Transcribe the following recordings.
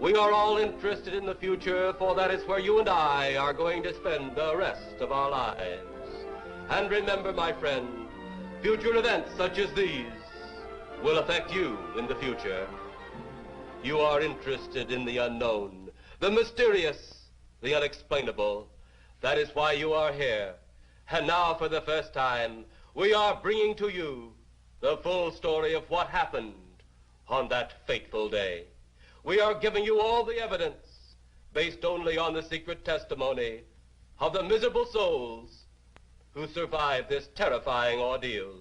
We are all interested in the future, for that is where you and I are going to spend the rest of our lives. And remember, my friend, future events such as these will affect you in the future. You are interested in the unknown, the mysterious, the unexplainable. That is why you are here. And now, for the first time, we are bringing to you the full story of what happened on that fateful day. We are giving you all the evidence based only on the secret testimony of the miserable souls who survived this terrifying ordeal.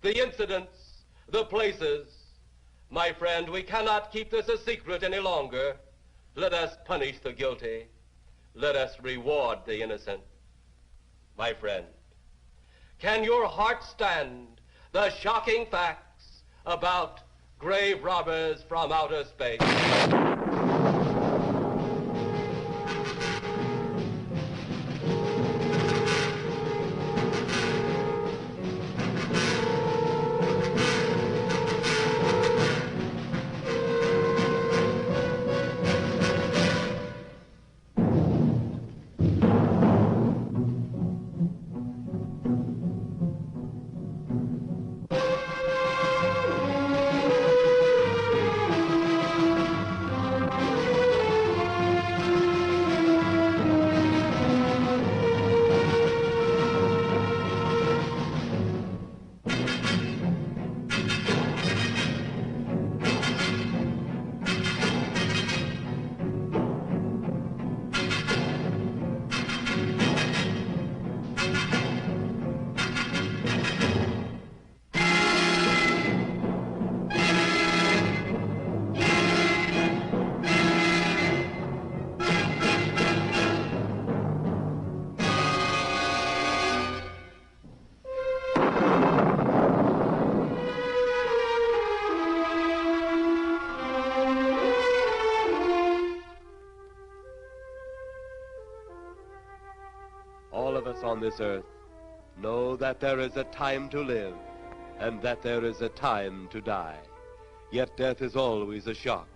The incidents, the places. My friend, we cannot keep this a secret any longer. Let us punish the guilty. Let us reward the innocent. My friend, can your heart stand the shocking facts about grave robbers from outer space? All of us on this earth know that there is a time to live and that there is a time to die. Yet death is always a shock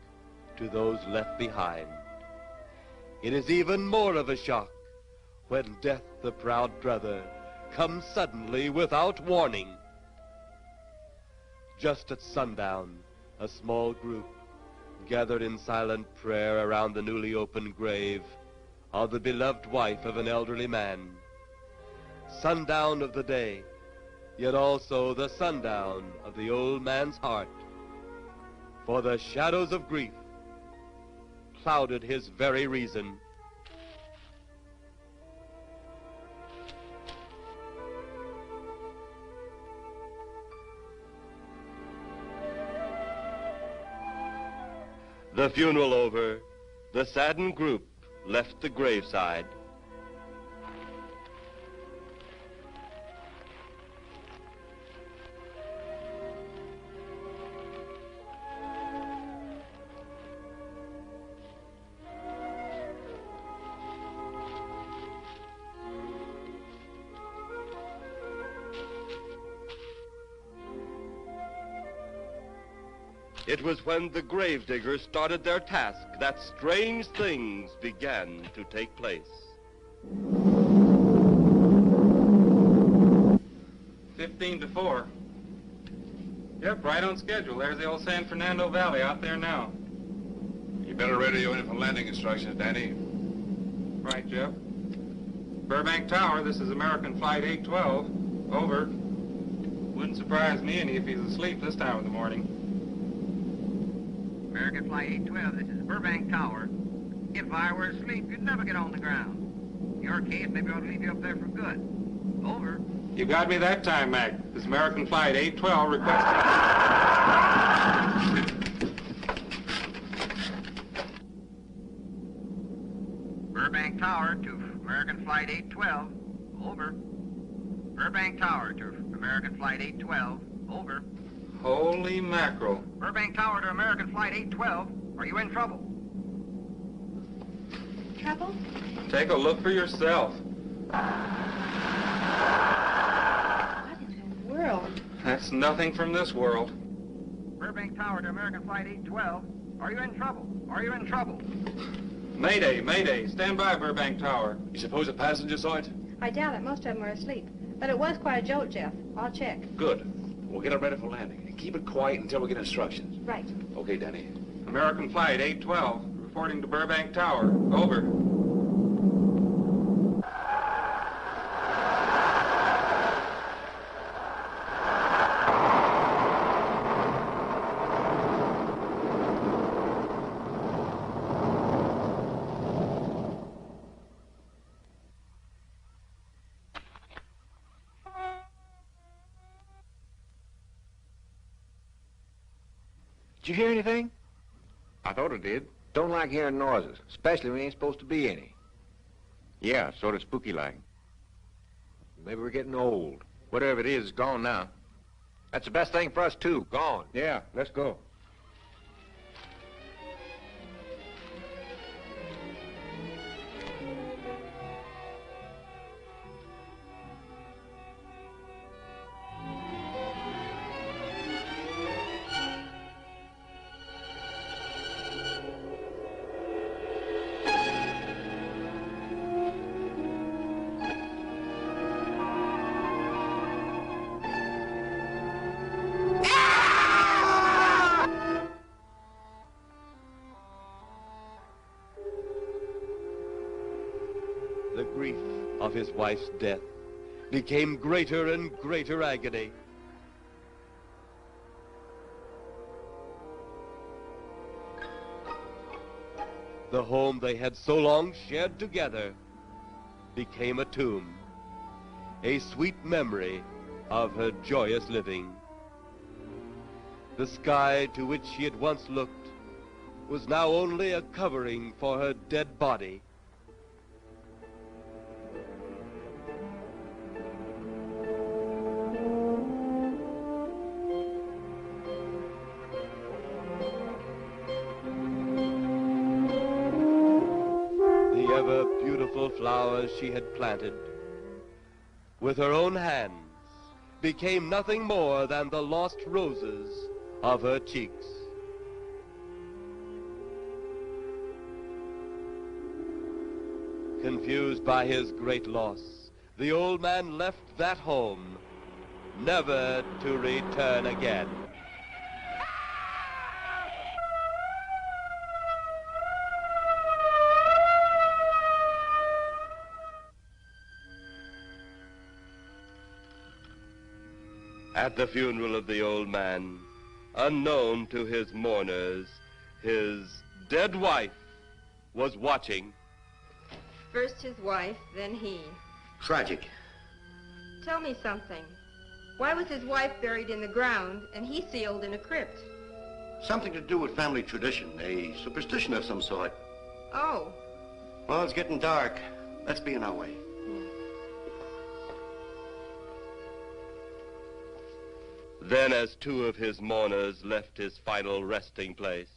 to those left behind. It is even more of a shock when death, the proud brother, comes suddenly without warning. Just at sundown, a small group gathered in silent prayer around the newly opened grave of the beloved wife of an elderly man. Sundown of the day, yet also the sundown of the old man's heart. For the shadows of grief clouded his very reason. The funeral over, the saddened group left the graveside. It was when the gravediggers started their task that strange things began to take place. 15-4. Yep, right on schedule. There's the old San Fernando Valley out there now. You better radio in for landing instructions, Danny. Right, Jeff. Burbank Tower, this is American Flight 812. Over. Wouldn't surprise me any if he's asleep this time of the morning. American Flight 812, this is Burbank Tower. If I were asleep, you'd never get on the ground. In your case, maybe I ought to leave you up there for good. Over. You got me that time, Mac. This is American Flight 812 requesting... Burbank Tower to American Flight 812. Over. Burbank Tower to American Flight 812. Over. Holy mackerel. Burbank Tower to American Flight 812. Are you in trouble? Trouble? Take a look for yourself. What in the world? That's nothing from this world. Burbank Tower to American Flight 812. Are you in trouble? Are you in trouble? Mayday, mayday. Stand by, Burbank Tower. You suppose a passenger saw it? I doubt it. Most of them were asleep. But it was quite a jolt, Jeff. I'll check. Good. We'll get it ready for landing. And keep it quiet until we get instructions. Right. Okay, Danny. American Flight 812, reporting to Burbank Tower. Over. Did you hear anything? I thought it did. Don't like hearing noises, especially when there ain't supposed to be any. Yeah, sort of spooky like. Maybe we're getting old. Whatever it is, it's gone now. That's the best thing for us, too. Gone. Yeah, let's go. The grief of his wife's death became greater and greater agony. The home they had so long shared together became a tomb, a sweet memory of her joyous living. The sky to which she had once looked was now only a covering for her dead body. The ever-beautiful flowers she had planted, with her own hands, became nothing more than the lost roses of her cheeks. Confused by his great loss, the old man left that home, never to return again. At the funeral of the old man, unknown to his mourners, his dead wife was watching. First his wife, then he. Tragic. Tell me something. Why was his wife buried in the ground and he sealed in a crypt? Something to do with family tradition, a superstition of some sort. Oh. Well, it's getting dark. Let's be on our way. Then, as two of his mourners left his final resting place,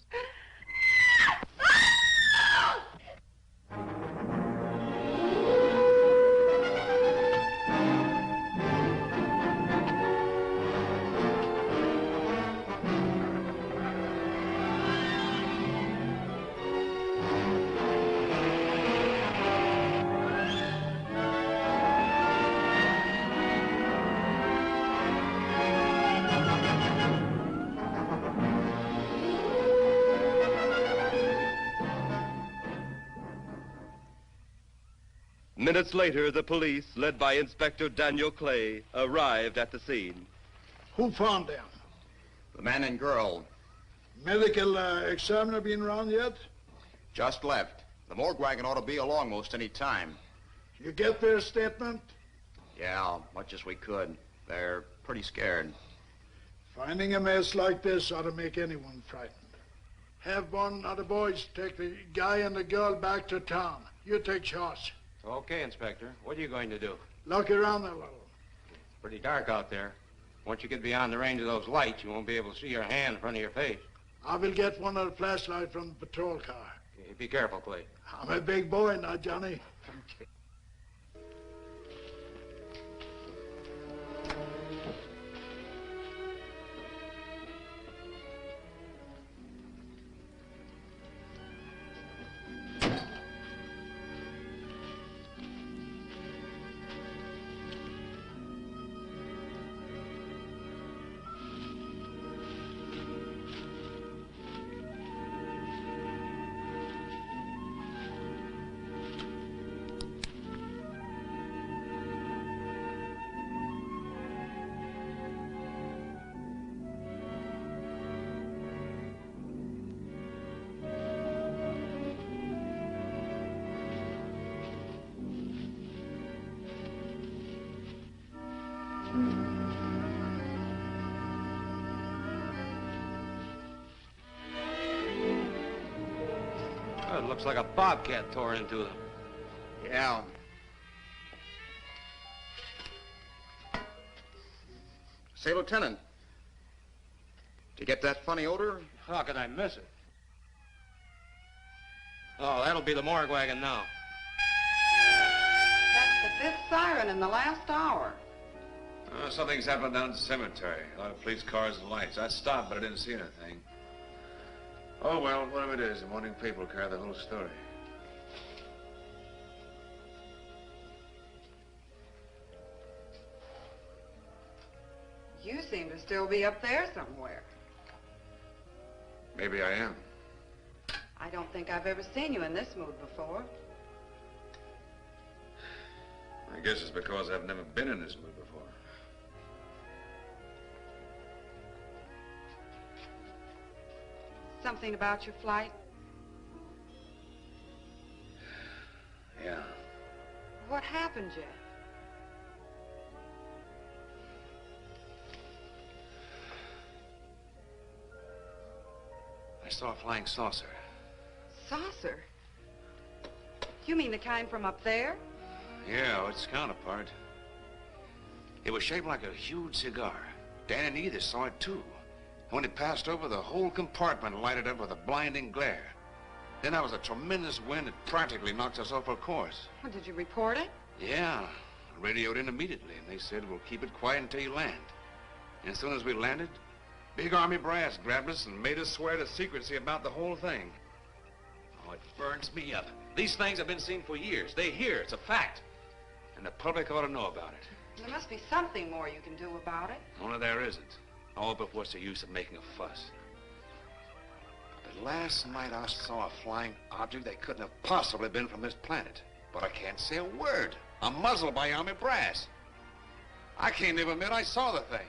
minutes later, the police, led by Inspector Daniel Clay, arrived at the scene. Who found them? The man and girl. Medical examiner been around yet? Just left. The morgue wagon ought to be along most any time. You get their statement? Yeah, much as we could. They're pretty scared. Finding a mess like this ought to make anyone frightened. Have one of the boys take the guy and the girl back to town. You take charge. Okay, Inspector. What are you going to do? Look around a little. It's pretty dark out there. Once you get beyond the range of those lights, you won't be able to see your hand in front of your face. I will get one of the flashlights from the patrol car. Okay, be careful, Clay. I'm a big boy now, Johnny. Okay. Oh, it looks like a bobcat tore into them. Yeah. Say, Lieutenant, did you get that funny odor? How could I miss it? Oh, that'll be the morgue wagon now. That's the fifth siren in the last hour. Something's happened down at the cemetery. A lot of police cars and lights. I stopped, but I didn't see anything. Oh, well, whatever it is, the morning paper will carry the whole story. You seem to still be up there somewhere. Maybe I am. I don't think I've ever seen you in this mood before. I guess it's because I've never been in this mood before. Something about your flight? Yeah. What happened, Jeff? I saw a flying saucer. Saucer? You mean the kind from up there? Yeah, its counterpart. It was shaped like a huge cigar. Dan and Edith saw it too. And when it passed over, the whole compartment lighted up with a blinding glare. Then there was a tremendous wind that practically knocked us off our course. Well, did you report it? Yeah, I radioed in immediately, and they said, we'll keep it quiet until you land. And as soon as we landed, big army brass grabbed us and made us swear to secrecy about the whole thing. Oh, it burns me up. These things have been seen for years. They hear, it's a fact. And the public ought to know about it. There must be something more you can do about it. Only there isn't. Oh, but what's the use of making a fuss? But last night I saw a flying object that couldn't have possibly been from this planet. But I can't say a word. I'm muzzled by army brass. I can't even admit I saw the thing.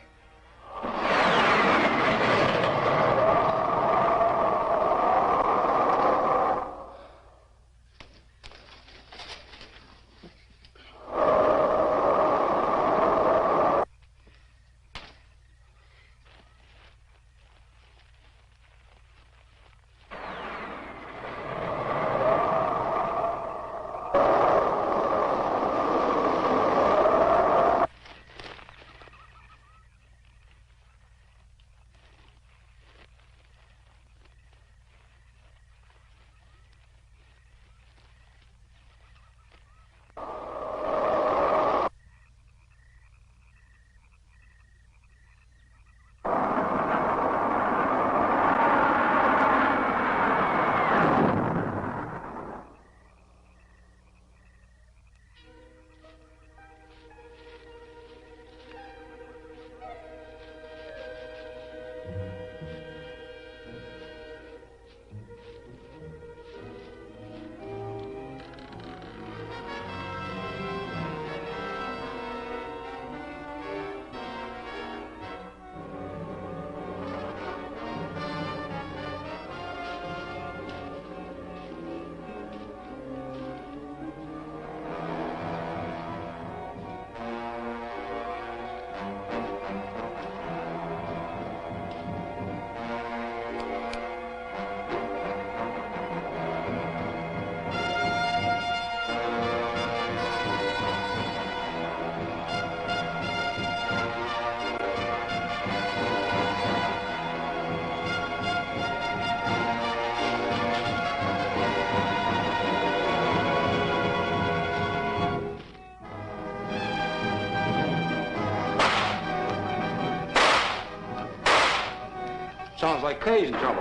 Sounds like Kay's in trouble.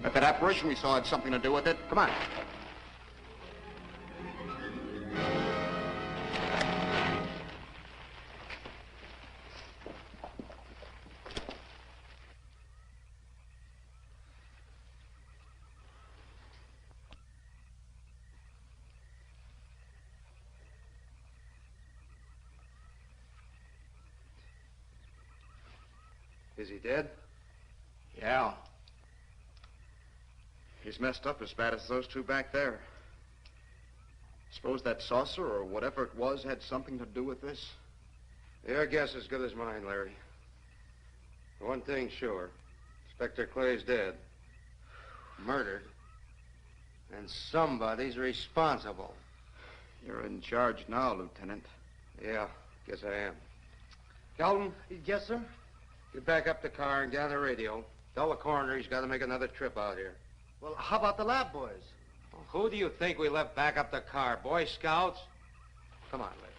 If that apparition we saw had something to do with it, come on. Is he dead? Yeah. He's messed up as bad as those two back there. Suppose that saucer or whatever it was had something to do with this? Your guess is as good as mine, Larry. One thing's sure. Inspector Clay's dead. Murdered. And somebody's responsible. You're in charge now, Lieutenant. Yeah, guess I am. Calton? Yes, sir? Get back up the car and get on the radio. Tell the coroner he's got to make another trip out here. Well, how about the lab boys? Well, who do you think we left back up the car? Boy Scouts? Come on, Larry.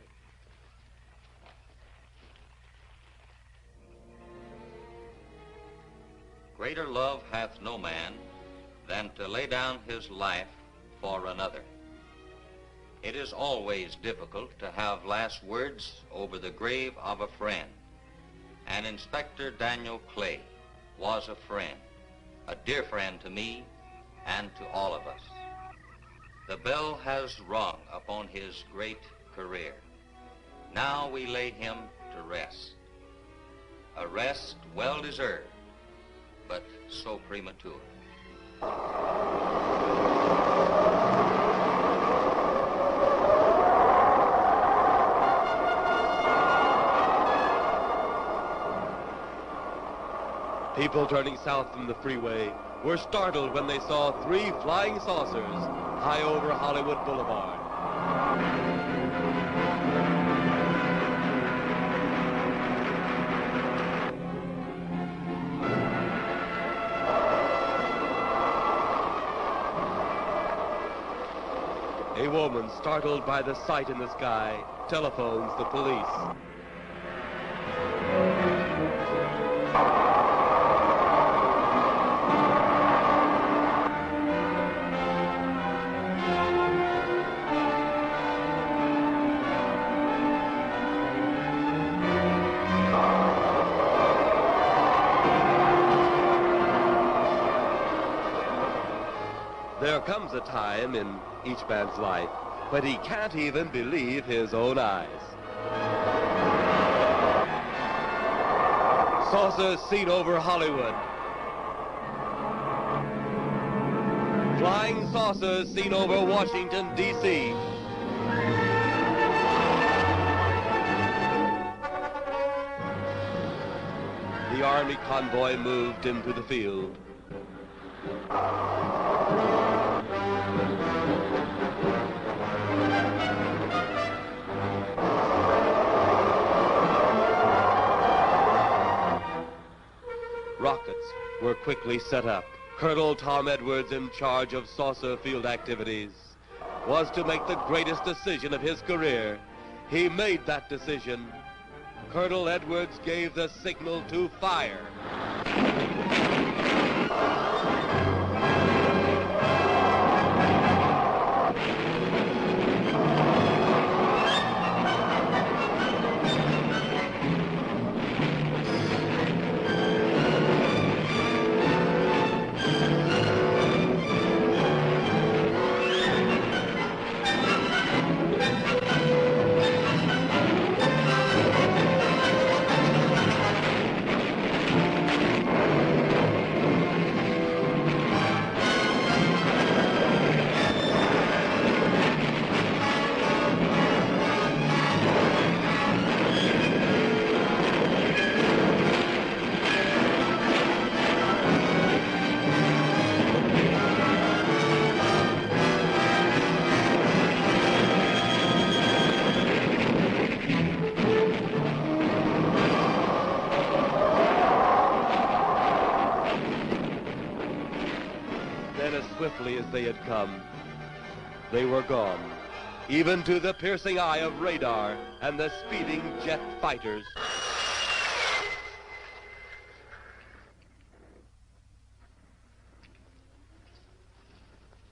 Greater love hath no man than to lay down his life for another. It is always difficult to have last words over the grave of a friend. And Inspector Daniel Clay was a friend, a dear friend to me and to all of us. The bell has rung upon his great career. Now we lay him to rest. A rest well deserved, but so premature. People turning south from the freeway were startled when they saw 3 flying saucers high over Hollywood Boulevard. A woman, startled by the sight in the sky, telephones the police. There comes a time in each man's life when he can't even believe his own eyes. Saucers seen over Hollywood. Flying saucers seen over Washington, D.C. The Army convoy moved into the field. Rockets were quickly set up. Colonel Tom Edwards, in charge of saucer field activities, was to make the greatest decision of his career. He made that decision. Colonel Edwards gave the signal to fire. Swiftly as they had come, they were gone, even to the piercing eye of radar and the speeding jet fighters.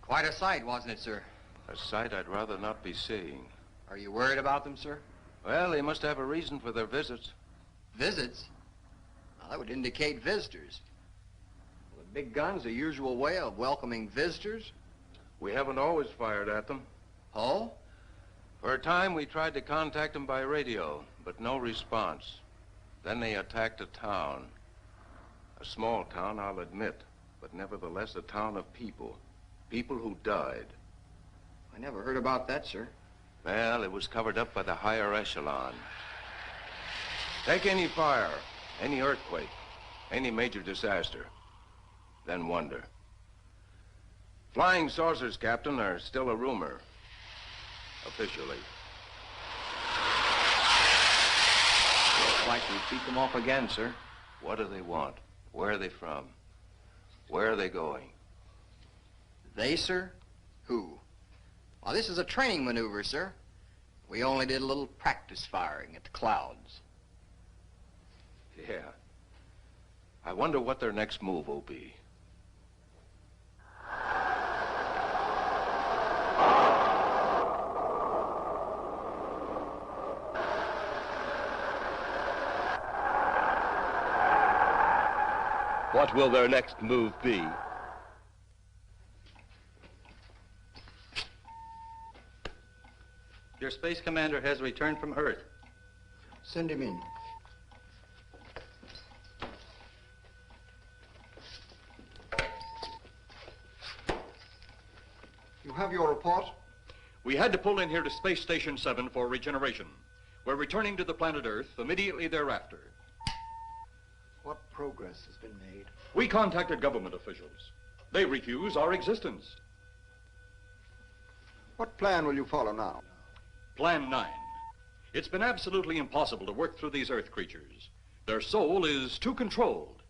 Quite a sight, wasn't it, sir? A sight I'd rather not be seeing. Are you worried about them, sir? Well, they must have a reason for their visits. Visits? Well, that would indicate visitors. The big gun's the usual way of welcoming visitors. We haven't always fired at them. Oh? For a time, we tried to contact them by radio, but no response. Then they attacked a town. A small town, I'll admit. but nevertheless a town of people. People who died. I never heard about that, sir. Well, it was covered up by the higher echelon. Take any fire, any earthquake, any major disaster, then wonder. Flying saucers, Captain, are still a rumor. Officially. Looks like we beat them off again, sir. What do they want? Where are they from? Where are they going? They, sir? Who? Well, this is a training maneuver, sir. We only did a little practice firing at the clouds. Yeah. I wonder what their next move will be. What will their next move be? Your space commander has returned from Earth. Send him in. You have your report? We had to pull in here to Space Station 7 for regeneration. We're returning to the planet Earth immediately thereafter. What progress has been made? We contacted government officials. They refuse our existence. What plan will you follow now? Plan 9. It's been absolutely impossible to work through these Earth creatures. Their soul is too controlled.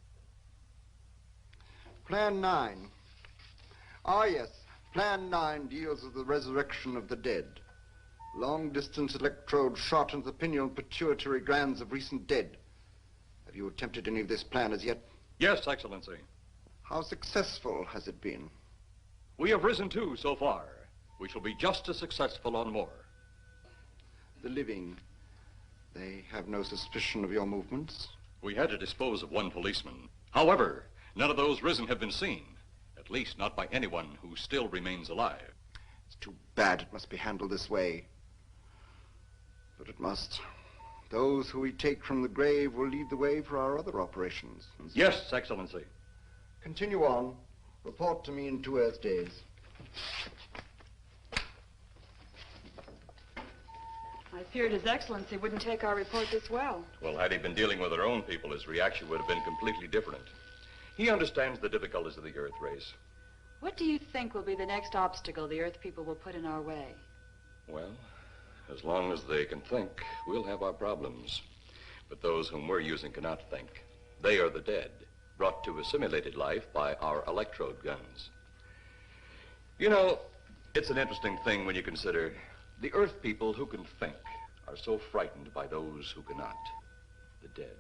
Plan 9. Ah, yes. Plan 9 deals with the resurrection of the dead. Long-distance electrode shot into the pineal pituitary glands of recent dead. Have you attempted any of this plan as yet? Yes, Excellency. How successful has it been? We have risen 2 so far. We shall be just as successful on more. The living, they have no suspicion of your movements? We had to dispose of 1 policeman. However, none of those risen have been seen. At least not by anyone who still remains alive. It's too bad it must be handled this way. But it must. Those who we take from the grave will lead the way for our other operations. Yes, Excellency. Continue on. Report to me in 2 Earth days. I feared His Excellency wouldn't take our report this well. Well, had he been dealing with our own people, his reaction would have been completely different. He understands the difficulties of the Earth race. What do you think will be the next obstacle the Earth people will put in our way? Well, as long as they can think, we'll have our problems. But those whom we're using cannot think. They are the dead, brought to a simulated life by our electrode guns. You know, it's an interesting thing when you consider the Earth people who can think are so frightened by those who cannot, the dead.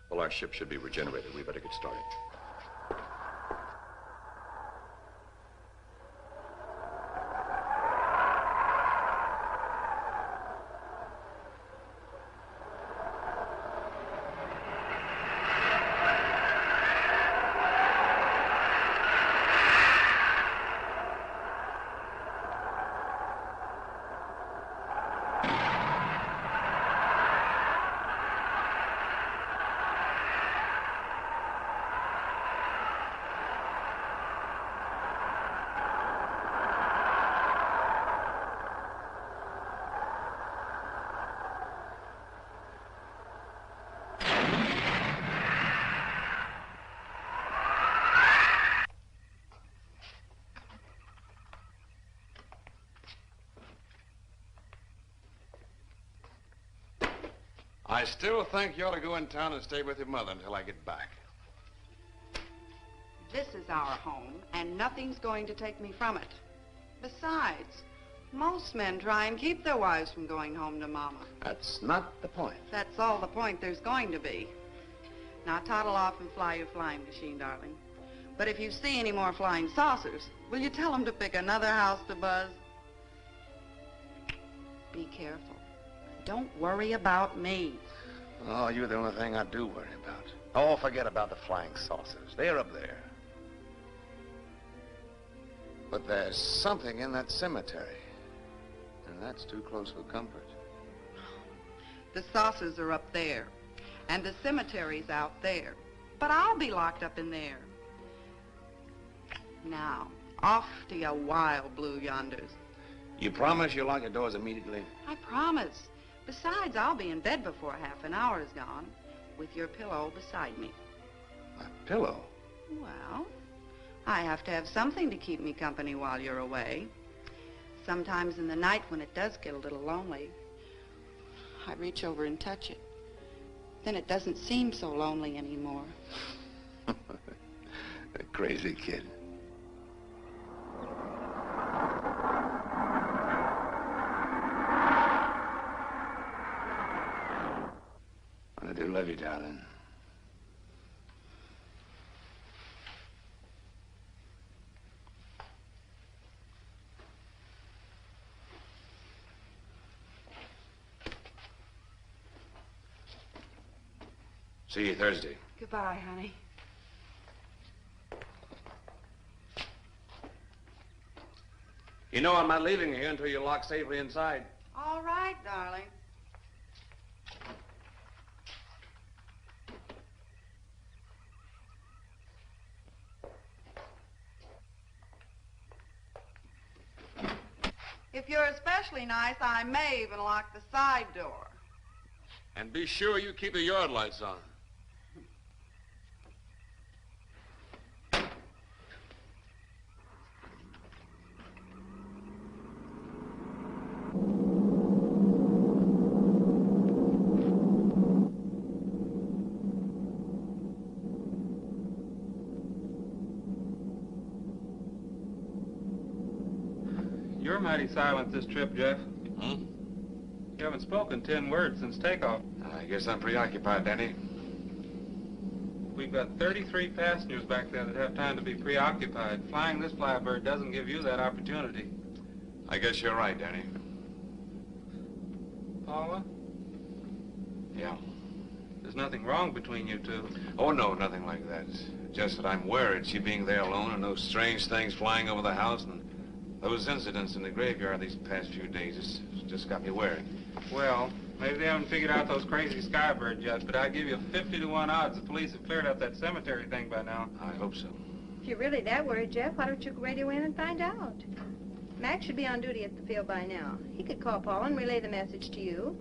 Well, our ship should be regenerated. We better get started. I still think you ought to go in town and stay with your mother until I get back. This is our home, and nothing's going to take me from it. Besides, most men try and keep their wives from going home to Mama. That's not the point. That's all the point there's going to be. Now toddle off and fly your flying machine, darling. But if you see any more flying saucers, will you tell them to pick another house to buzz? Be careful. Don't worry about me. Oh, you're the only thing I do worry about. Oh, forget about the flying saucers. They're up there. But there's something in that cemetery. And that's too close for comfort. The saucers are up there, and the cemetery's out there. But I'll be locked up in there. Now, off to your wild blue yonders. You promise you'll lock your doors immediately? I promise. Besides, I'll be in bed before half an hour is gone, with your pillow beside me. A pillow? Well, I have to have something to keep me company while you're away. Sometimes in the night when it does get a little lonely, I reach over and touch it. Then it doesn't seem so lonely anymore. A crazy kid. I do love you, darling. See you Thursday. Goodbye, honey. You know I'm not leaving here until you're locked safely inside. All right, darling. If you're especially nice, I may even lock the side door. And be sure you keep the yard lights on. You're mighty silent this trip, Jeff. Hmm? You haven't spoken 10 words since takeoff. I guess I'm preoccupied, Danny. We've got 33 passengers back there that have time to be preoccupied. Flying this flybird doesn't give you that opportunity. I guess you're right, Danny. Paula? Yeah. There's nothing wrong between you two. Oh, no, nothing like that. Just that I'm worried, she being there alone and those strange things flying over the house and those incidents in the graveyard these past few days. It's just got me worried. Well, maybe they haven't figured out those crazy skybirds yet, but I give you 50 to 1 odds the police have cleared up that cemetery thing by now. I hope so. If you're really that worried, Jeff, why don't you radio in and find out? Mac should be on duty at the field by now. He could call Paul and relay the message to you.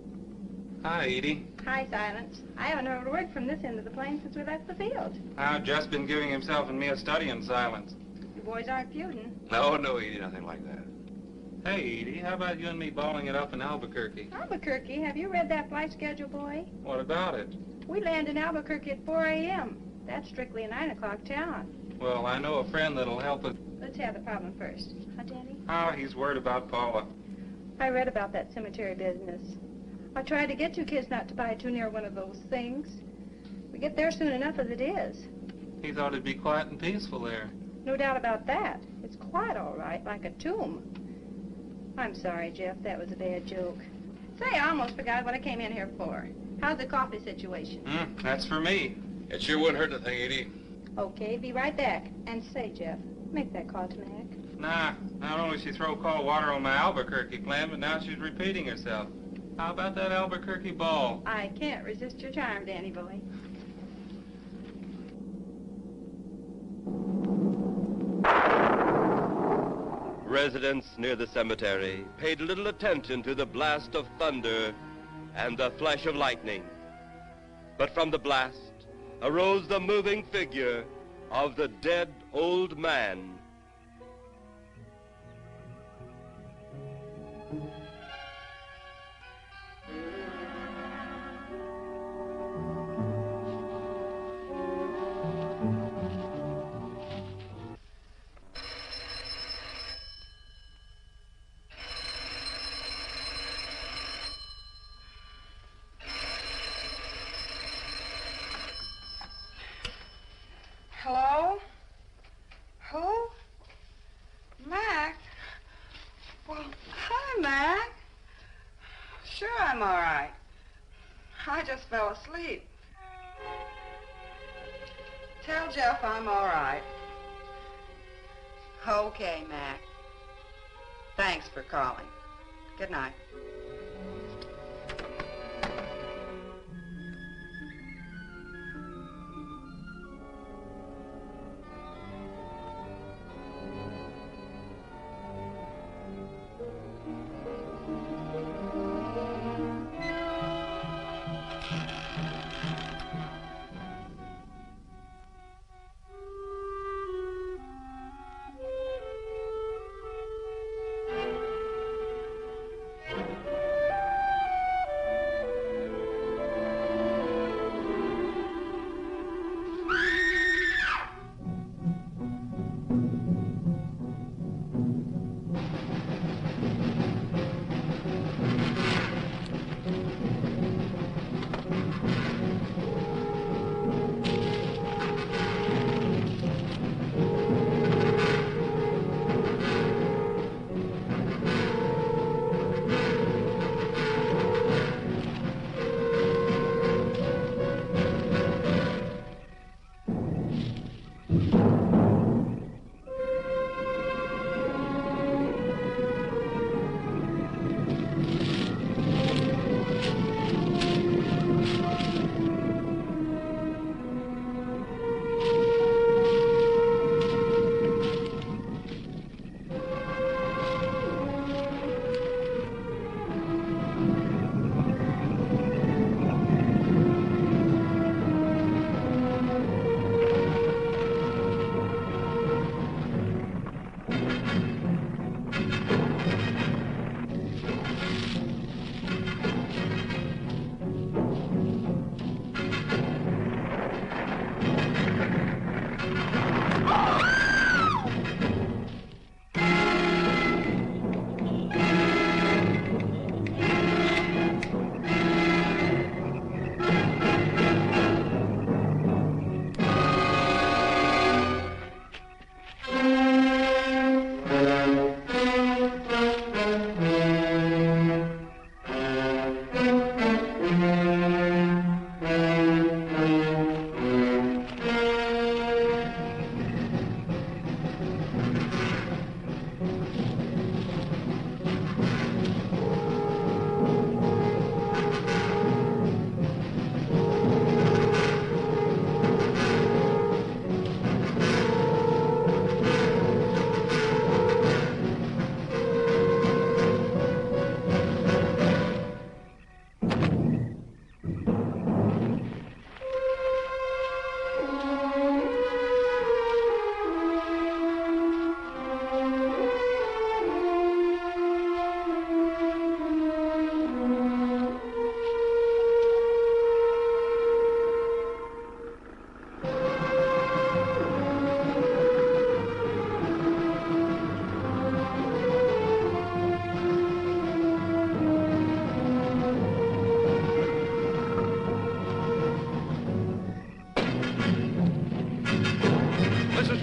Hi, Edie. Hi, Silence. I haven't heard a word from this end of the plane since we left the field. I've just been giving himself and me a study in silence. You boys aren't feuding. No, Edie, nothing like that. Hey, Edie, how about you and me balling it up in Albuquerque? Albuquerque? Have you read that flight schedule, boy? What about it? We land in Albuquerque at 4 a.m. That's strictly a 9 o'clock town. Well, I know a friend that'll help us. Let's have the problem first. Huh, Danny? Oh, he's worried about Paula. I read about that cemetery business. I tried to get you kids not to buy too near one of those things. We get there soon enough as it is. He thought it'd be quiet and peaceful there. No doubt about that. It's quiet, all right, like a tomb. I'm sorry, Jeff. That was a bad joke. Say, I almost forgot what I came in here for. How's the coffee situation? That's for me. It sure wouldn't hurt a thing, Edie. Okay, be right back. And say, Jeff, make that call to Mac. Nah, not only she throw cold water on my Albuquerque plan, but now she's repeating herself. How about that Albuquerque ball? I can't resist your charm, Danny boy. Residents near the cemetery paid little attention to the blast of thunder and the flash of lightning. But from the blast arose the moving figure of the dead old man. Hello? Who? Mac? Well, hi, Mac. Sure, I'm all right. I just fell asleep. Tell Jeff I'm all right. Okay, Mac. Thanks for calling. Good night.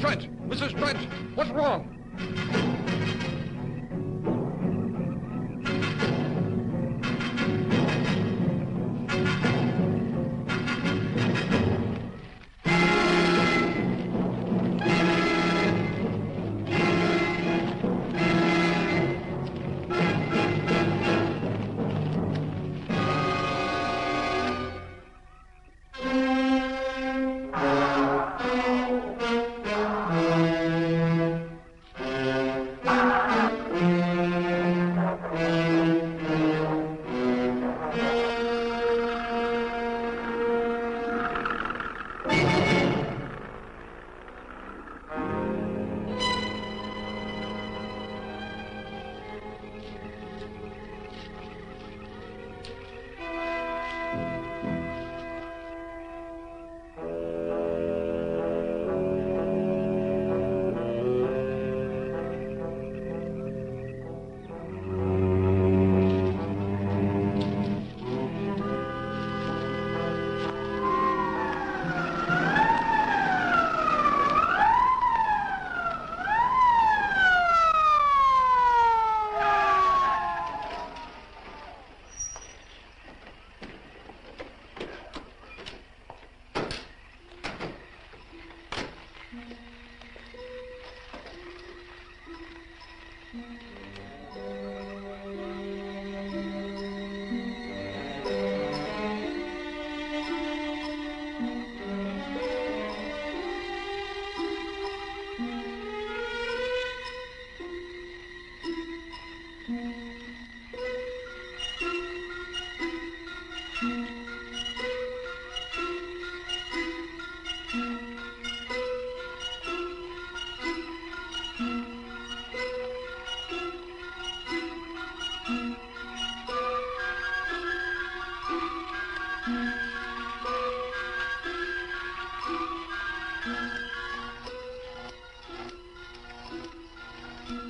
Trent! Mrs. Trent! What's wrong?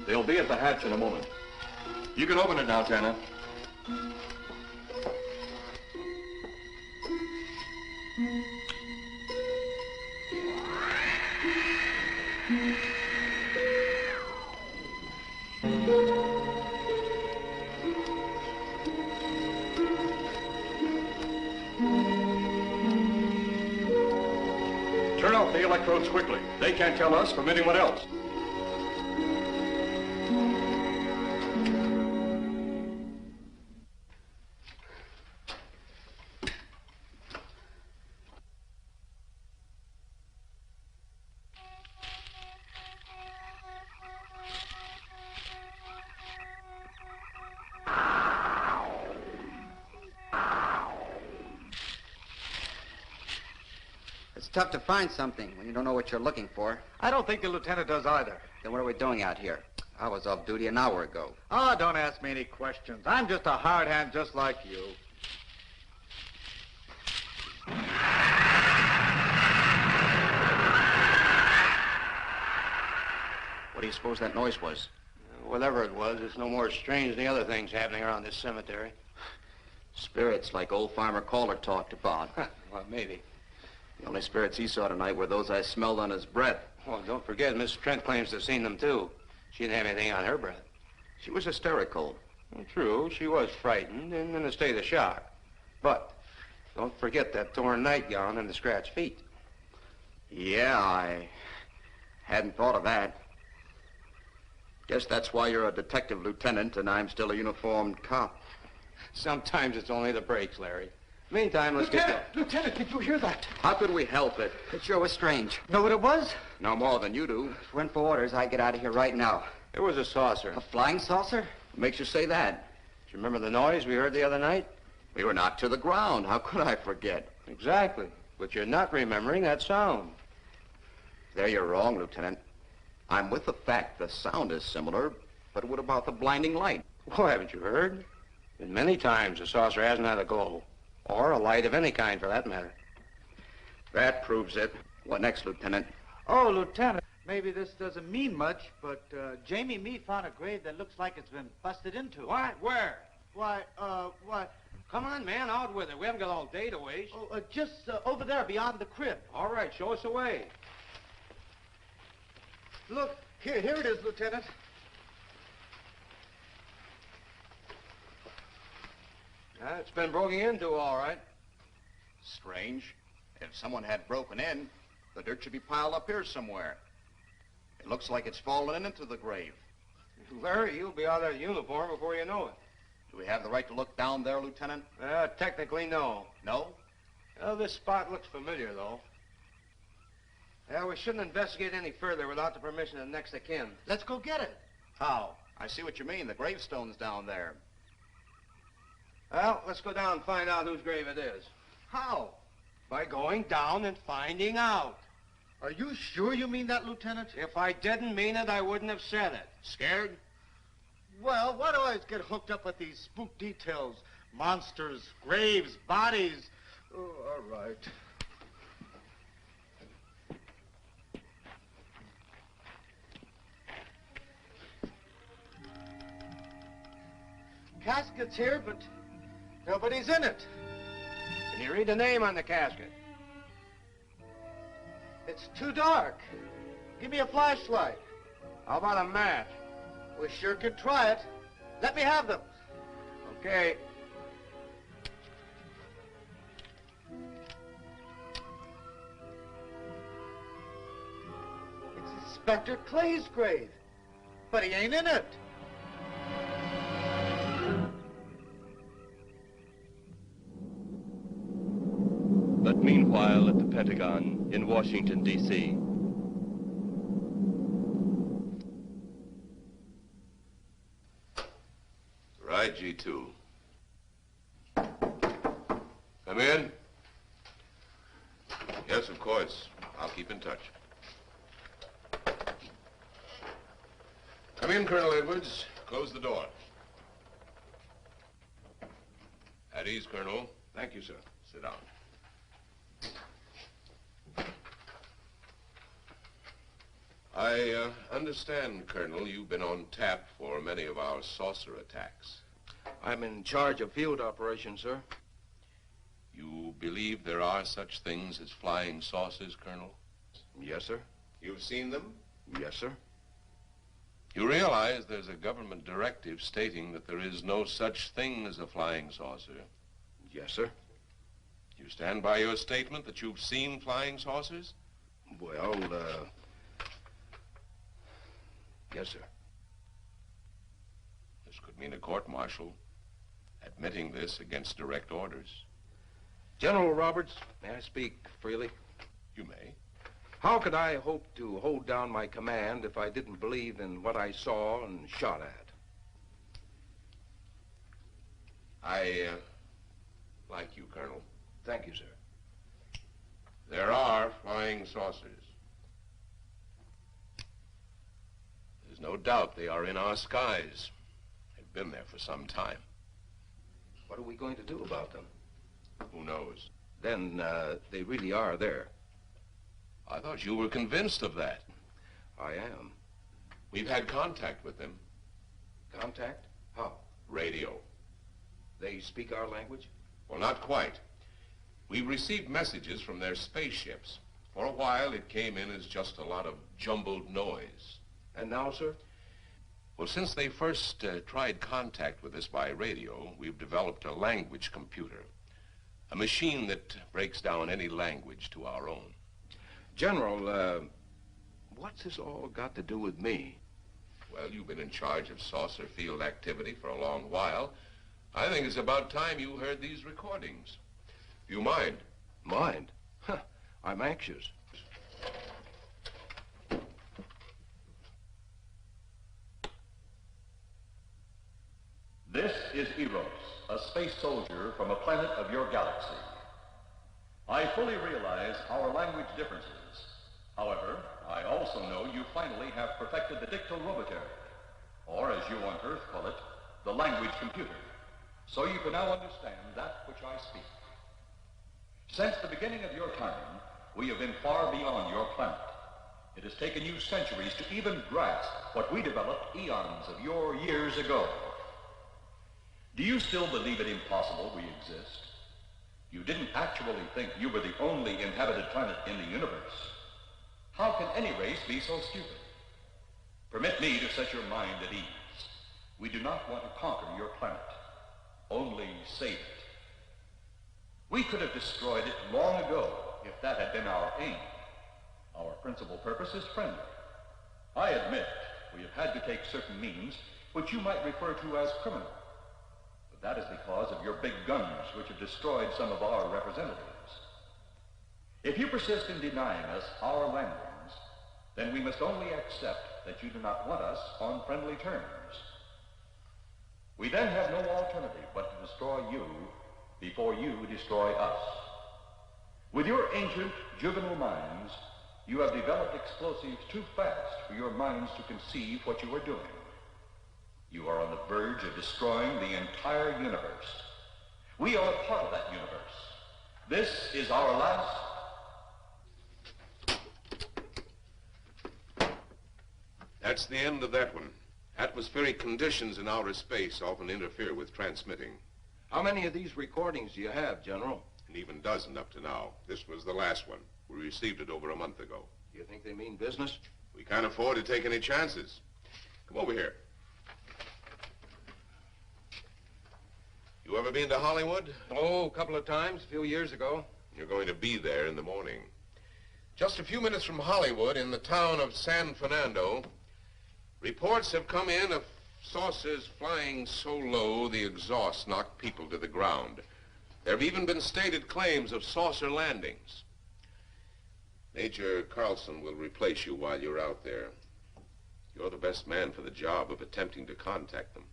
They'll be at the hatch in a moment. You can open it now, Tanner. Turn off the electrodes quickly. They can't tell us from anyone else. It's tough to find something when you don't know what you're looking for. I don't think the lieutenant does either. Then what are we doing out here? I was off duty an hour ago. Oh, don't ask me any questions. I'm just a hard hand just like you. What do you suppose that noise was? Whatever it was, it's no more strange than the other things happening around this cemetery. Spirits like old Farmer Caller talked about. Well, maybe. The only spirits he saw tonight were those I smelled on his breath. Well, don't forget, Miss Trent claims to have seen them, too. She didn't have anything on her breath. She was hysterical. Well, true, she was frightened and in a state of shock. But don't forget that torn nightgown and the scratched feet. Yeah, I hadn't thought of that. Guess that's why you're a detective lieutenant and I'm still a uniformed cop. Sometimes it's only the breaks, Larry. Meantime, let's get going. Lieutenant, did you hear that? How could we help it? It sure was strange. Know what it was? No more than you do. If it weren't for orders, I'd get out of here right now. It was a saucer. A flying saucer? What makes you say that? Do you remember the noise we heard the other night? We were knocked to the ground. How could I forget? Exactly. But you're not remembering that sound. There you're wrong, Lieutenant. I'm with the fact the sound is similar, but what about the blinding light? Oh, haven't you heard? Been many times the saucer hasn't had a glow. Or a light of any kind, for that matter. That proves it. What next, Lieutenant? Oh, Lieutenant, maybe this doesn't mean much, but Jamie Mee found a grave that looks like it's been busted into. What? Where? Why, Come on, man, out with it. We haven't got all day to waste. just over there beyond the crib. All right, show us the way. Look, here it is, Lieutenant. It's been broken into, all right. Strange. If someone had broken in, the dirt should be piled up here somewhere. It looks like it's fallen into the grave. Larry, you'll be out of that uniform before you know it. Do we have the right to look down there, Lieutenant? Technically, no. No? Well, this spot looks familiar, though. We shouldn't investigate any further without the permission of next of kin. Let's go get it. How? I see what you mean. The gravestone's down there. Well, let's go down and find out whose grave it is. How? By going down and finding out. Are you sure you mean that, Lieutenant? If I didn't mean it, I wouldn't have said it. Scared? Well, why do I always get hooked up with these spook details? Monsters, graves, bodies. Oh, all right. Casket's here, but nobody's in it. Can you read the name on the casket? It's too dark. Give me a flashlight. How about a match? We sure could try it. Let me have them. Okay. It's Inspector Clay's grave, but he ain't in it. But meanwhile, at the Pentagon in Washington, D.C., Right, G2. Come in. Yes, of course. I'll keep in touch. Come in, Colonel Edwards. Close the door. At ease, Colonel. Thank you, sir. Sit down. I understand, Colonel, you've been on tap for many of our saucer attacks. I'm in charge of field operations, sir. You believe there are such things as flying saucers, Colonel? Yes, sir. You've seen them? Yes, sir. You realize there's a government directive stating that there is no such thing as a flying saucer? Yes, sir. You stand by your statement that you've seen flying saucers? Well, yes, sir. This could mean a court-martial, admitting this against direct orders. General Roberts, may I speak freely? You may. How could I hope to hold down my command if I didn't believe in what I saw and shot at? I like you, Colonel. Thank you, sir. There are flying saucers. There's no doubt they are in our skies. They've been there for some time. What are we going to do about them? Who knows? Then, they really are there. I thought you were convinced of that. I am. We've had contact with them. Contact? How? Radio. They speak our language? Well, not quite. We've received messages from their spaceships. For a while, it came in as just a lot of jumbled noise. And now, sir? Well, since they first tried contact with us by radio, we've developed a language computer. A machine that breaks down any language to our own. General, what's this all got to do with me? Well, you've been in charge of saucer field activity for a long while. I think it's about time you heard these recordings. You mind? Mind? Huh, I'm anxious. This is Eros, a space soldier from a planet of your galaxy. I fully realize our language differences. However, I also know you finally have perfected the dictal robotary, or as you on Earth call it, the language computer. So you can now understand that which I speak. Since the beginning of your time, we have been far beyond your planet. It has taken you centuries to even grasp what we developed eons of your years ago. Do you still believe it impossible we exist? You didn't actually think you were the only inhabited planet in the universe. How can any race be so stupid? Permit me to set your mind at ease. We do not want to conquer your planet, only save it. We could have destroyed it long ago if that had been our aim. Our principal purpose is friendly. I admit we have had to take certain means which you might refer to as criminal. But that is because of your big guns which have destroyed some of our representatives. If you persist in denying us our landings, then we must only accept that you do not want us on friendly terms. We then have no alternative but to destroy you before you destroy us. With your ancient juvenile minds, you have developed explosives too fast for your minds to conceive what you are doing. You are on the verge of destroying the entire universe. We are a part of that universe. This is our last... That's the end of that one. Atmospheric conditions in outer space often interfere with transmitting. How many of these recordings do you have, General? An even dozen up to now. This was the last one. We received it over a month ago. Do you think they mean business? We can't afford to take any chances. Come over here. You ever been to Hollywood? Oh, a couple of times, a few years ago. You're going to be there in the morning. Just a few minutes from Hollywood, in the town of San Fernando, reports have come in of saucers flying so low the exhaust knocked people to the ground. There have even been stated claims of saucer landings. Major Carlson will replace you while you're out there. You're the best man for the job of attempting to contact them.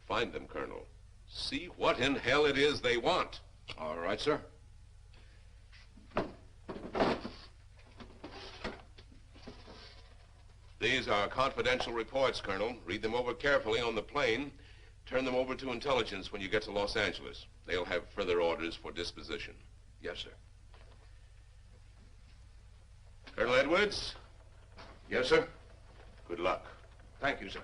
Find them, Colonel. See what in hell it is they want. All right, sir. These are confidential reports, Colonel. Read them over carefully on the plane. Turn them over to intelligence when you get to Los Angeles. They'll have further orders for disposition. Yes, sir. Colonel Edwards? Yes, sir. Good luck. Thank you, sir.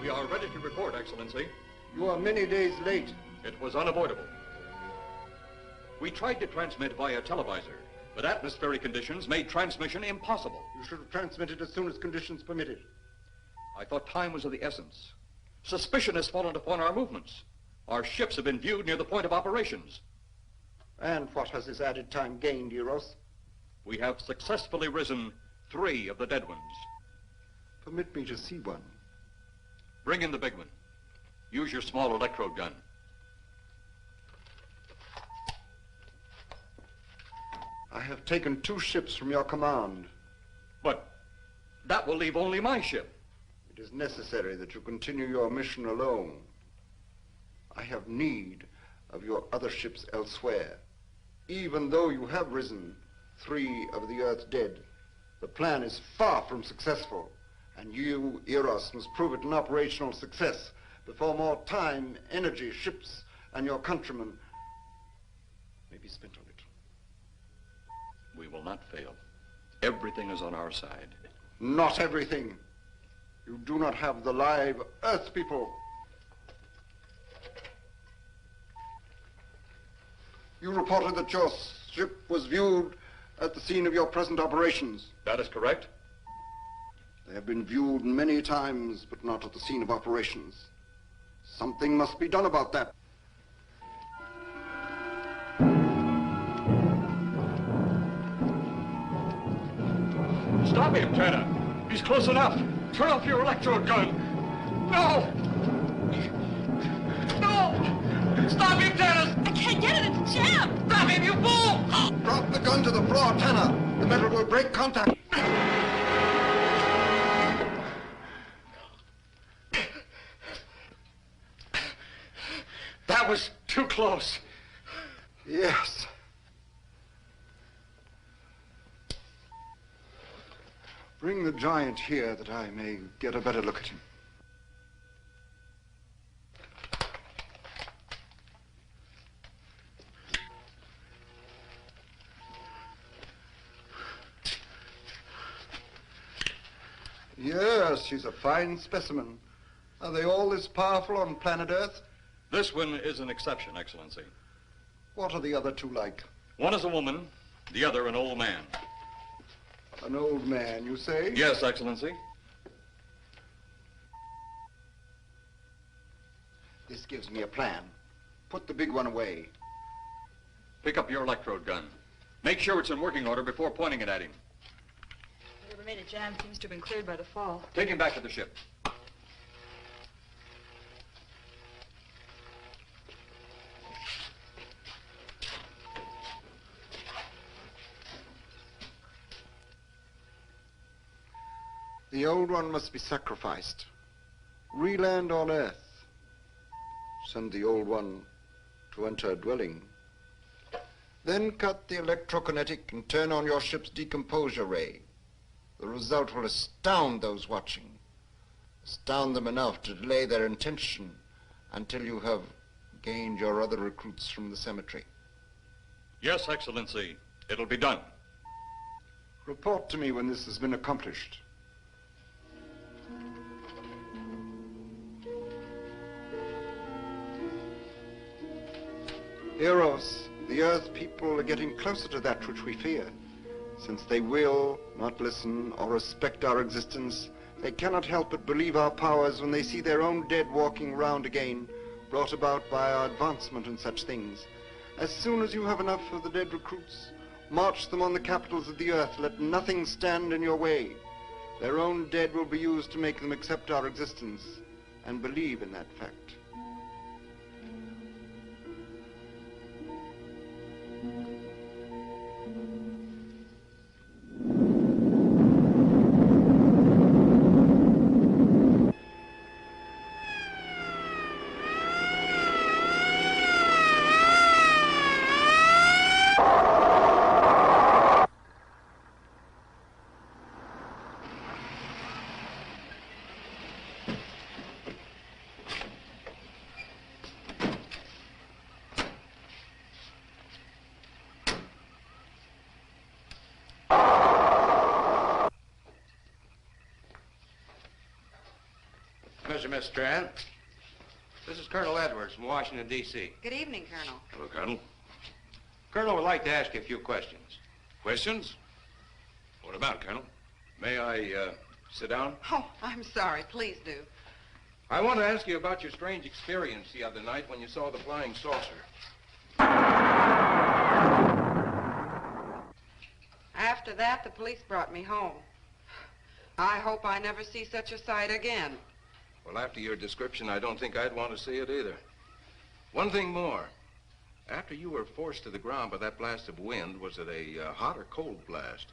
We are ready to report, Excellency. You are many days late. It was unavoidable. We tried to transmit via televisor, but atmospheric conditions made transmission impossible. You should have transmitted as soon as conditions permitted. I thought time was of the essence. Suspicion has fallen upon our movements. Our ships have been viewed near the point of operations. And what has this added time gained, Eros? We have successfully risen 3 of the dead ones. Permit me to see one. Bring in the big one. Use your small electrode gun. I have taken 2 ships from your command. But that will leave only my ship. It is necessary that you continue your mission alone. I have need of your other ships elsewhere. Even though you have risen 3 of the Earth's dead, the plan is far from successful. And you, Eros, must prove it an operational success before more time, energy, ships, and your countrymen may be spent on it. We will not fail. Everything is on our side. Not everything. You do not have the live Earth people. You reported that your ship was viewed at the scene of your present operations. That is correct. They have been viewed many times, but not at the scene of operations. Something must be done about that. Stop him, Turner. He's close enough. Turn off your electrode gun. No! No! Stop him, Turner! I can't get it. It's jammed. Stop him, you fool! Drop the gun to the floor, Tanner. The metal will break contact. That was too close. Yes. Bring the giant here that I may get a better look at him. Yes, she's a fine specimen. Are they all this powerful on planet Earth? This one is an exception, Excellency. What are the other two like? One is a woman, the other an old man. An old man, you say? Yes, Excellency. This gives me a plan. Put the big one away. Pick up your electrode gun. Make sure it's in working order before pointing it at him. Whatever made a jam seems to have been cleared by the fall. Take him back to the ship. The old one must be sacrificed. Re-land on Earth. Send the old one to enter a dwelling. Then cut the electrokinetic and turn on your ship's decomposure ray. The result will astound those watching. Astound them enough to delay their intention until you have gained your other recruits from the cemetery. Yes, Excellency. It'll be done. Report to me when this has been accomplished. Heroes, the Earth people are getting closer to that which we fear. Since they will not listen or respect our existence, they cannot help but believe our powers when they see their own dead walking round again, brought about by our advancement and such things. As soon as you have enough of the dead recruits, march them on the capitals of the Earth. Let nothing stand in your way. Their own dead will be used to make them accept our existence and believe in that fact. Miss Strand. This is Colonel Edwards from Washington, D.C. Good evening, Colonel. Hello, Colonel. Colonel would like to ask you a few questions. Questions? What about, Colonel? May I sit down? Oh, I'm sorry. Please do. I want to ask you about your strange experience the other night when you saw the flying saucer. After that, the police brought me home. I hope I never see such a sight again. Well, after your description, I don't think I'd want to see it either. One thing more. After you were forced to the ground by that blast of wind, was it a hot or cold blast?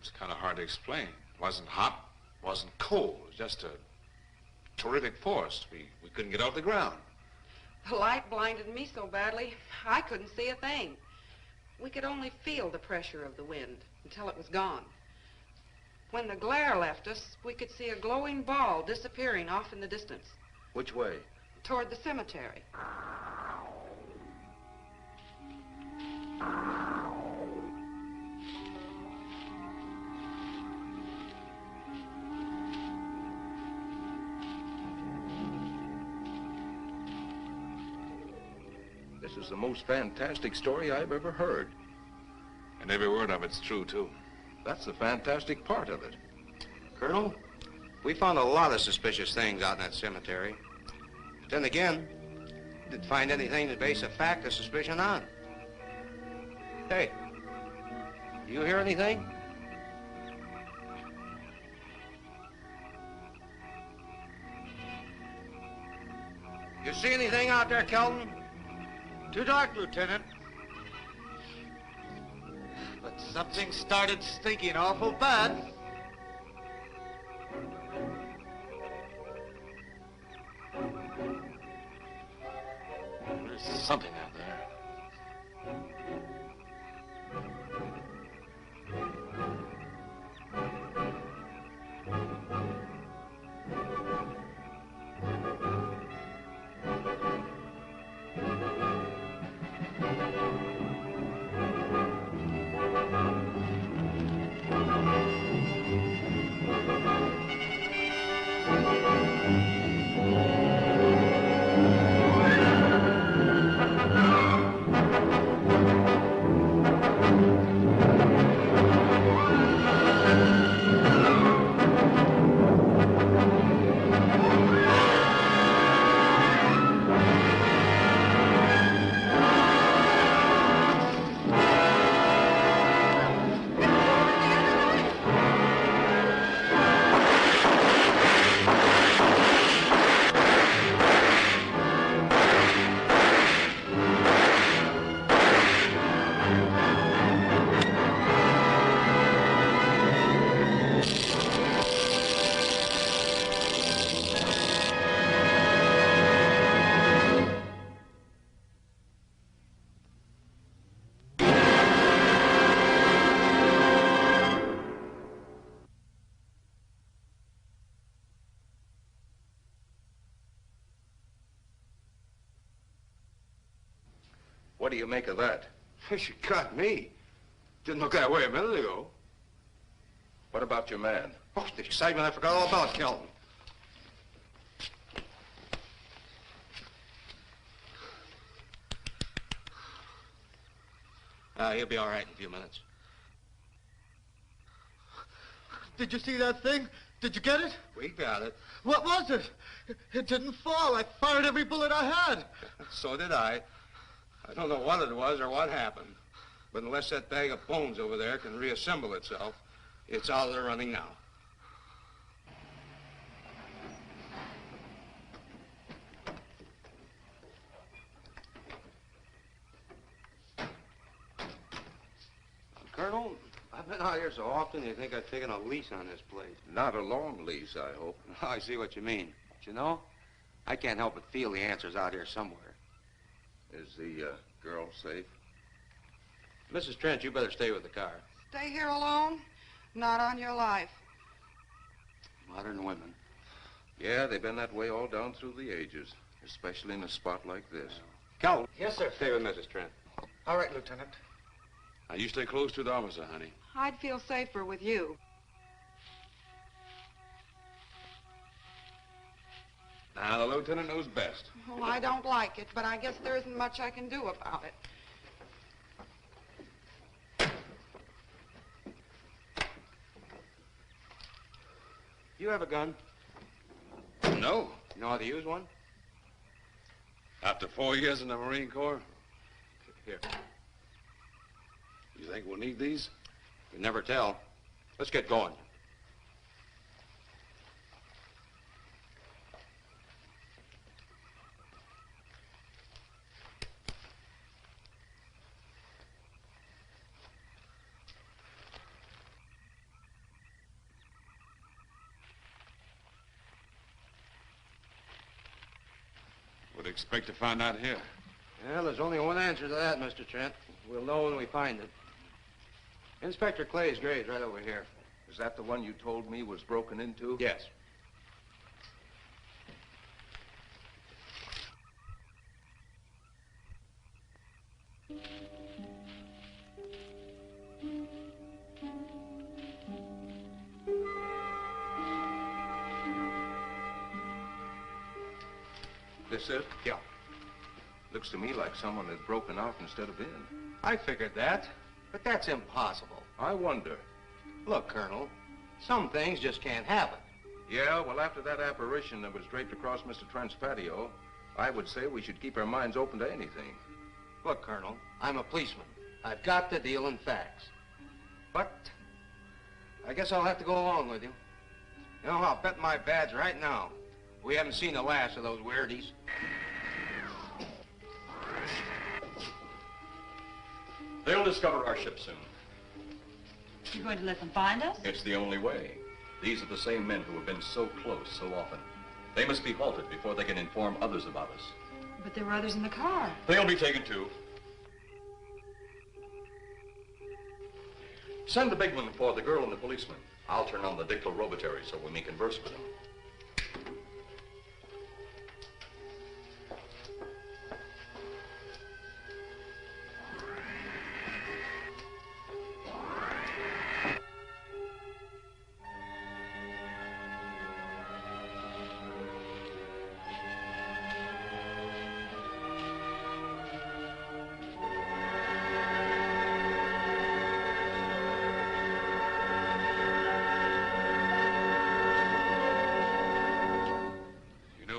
It's kind of hard to explain. It wasn't hot, wasn't cold. It was just a terrific force. We couldn't get off the ground. The light blinded me so badly, I couldn't see a thing. We could only feel the pressure of the wind until it was gone. When the glare left us, we could see a glowing ball disappearing off in the distance. Which way? Toward the cemetery. This is the most fantastic story I've ever heard. And every word of it's true, too. That's the fantastic part of it. Colonel, we found a lot of suspicious things out in that cemetery. But then again, we didn't find anything to base a fact or suspicion on. Hey, you hear anything? You see anything out there, Kelton? Too dark, Lieutenant. But something started stinking awful bad. There's something out there. What do you make of that? She got me. Didn't look that way a minute ago. What about your man? Oh, the excitement, I forgot all about Kelton. He'll be all right in a few minutes. Did you see that thing? Did you get it? We got it. What was it? It didn't fall. I fired every bullet I had. So did I. I don't know what it was or what happened. But unless that bag of bones over there can reassemble itself, it's out of the running now. Colonel, I've been out here so often, you think I've taken a lease on this place. Not a long lease, I hope. I see what you mean. But you know, I can't help but feel the answer's out here somewhere. Is the girl safe? Mrs. Trent, you better stay with the car. Stay here alone? Not on your life. Modern women. Yeah, they've been that way all down through the ages, especially in a spot like this. Calvin. Yes, sir. Stay with Mrs. Trent. All right, Lieutenant. Now, you stay close to the officer, honey. I'd feel safer with you. Now, the lieutenant knows best. Well, I don't like it, but I guess there isn't much I can do about it. You have a gun? No. You know how to use one? After 4 years in the Marine Corps? Here. You think we'll need these? You never tell. Let's get going. What do you expect to find out here? Well, there's only one answer to that, Mr. Trent. We'll know when we find it. Inspector Clay's grave's right over here. Is that the one you told me was broken into? Yes. This it? Yeah. Looks to me like someone had broken out instead of in. I figured that, but that's impossible. I wonder. Look, Colonel, some things just can't happen. Yeah, well, after that apparition that was draped across Mr. Trent's patio, I would say we should keep our minds open to anything. Look, Colonel, I'm a policeman. I've got to deal in facts. But I guess I'll have to go along with you. You know, I'll bet my badge right now we haven't seen the last of those weirdies. They'll discover our ship soon. You're going to let them find us? It's the only way. These are the same men who have been so close so often. They must be halted before they can inform others about us. But there were others in the car. They'll be taken too. Send the big one for the girl and the policeman. I'll turn on the dictorobatary so we may converse with them.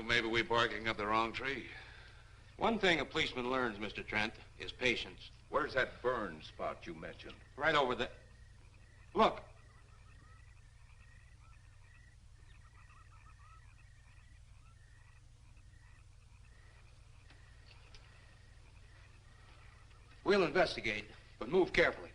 Maybe we're barking up the wrong tree. One thing a policeman learns, Mr. Trent, is patience. Where's that burn spot you mentioned? Right over there. Look. We'll investigate, but move carefully.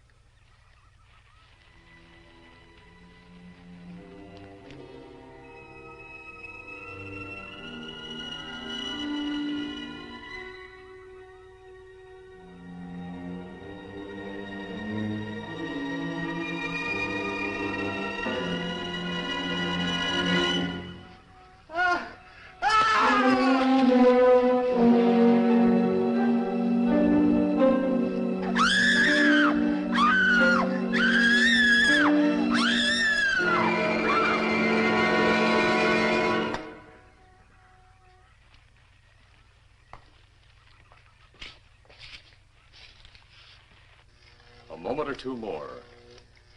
2 more,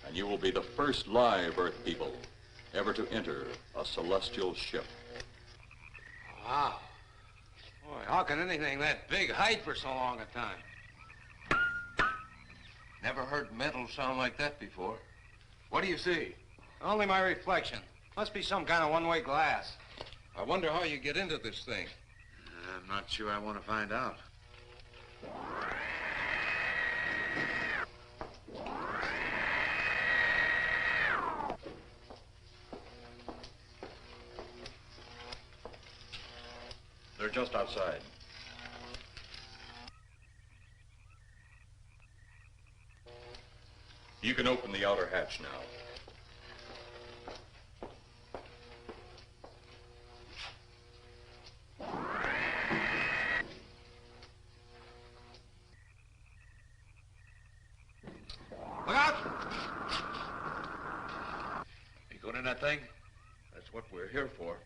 and you will be the first live Earth people ever to enter a celestial ship. Wow. Boy, how can anything that big hide for so long a time? Never heard metal sound like that before. What do you see? Only my reflection. Must be some kind of one-way glass. I wonder how you get into this thing. I'm not sure I want to find out. They're just outside. You can open the outer hatch now. Look out! You going in that thing? That's what we're here for.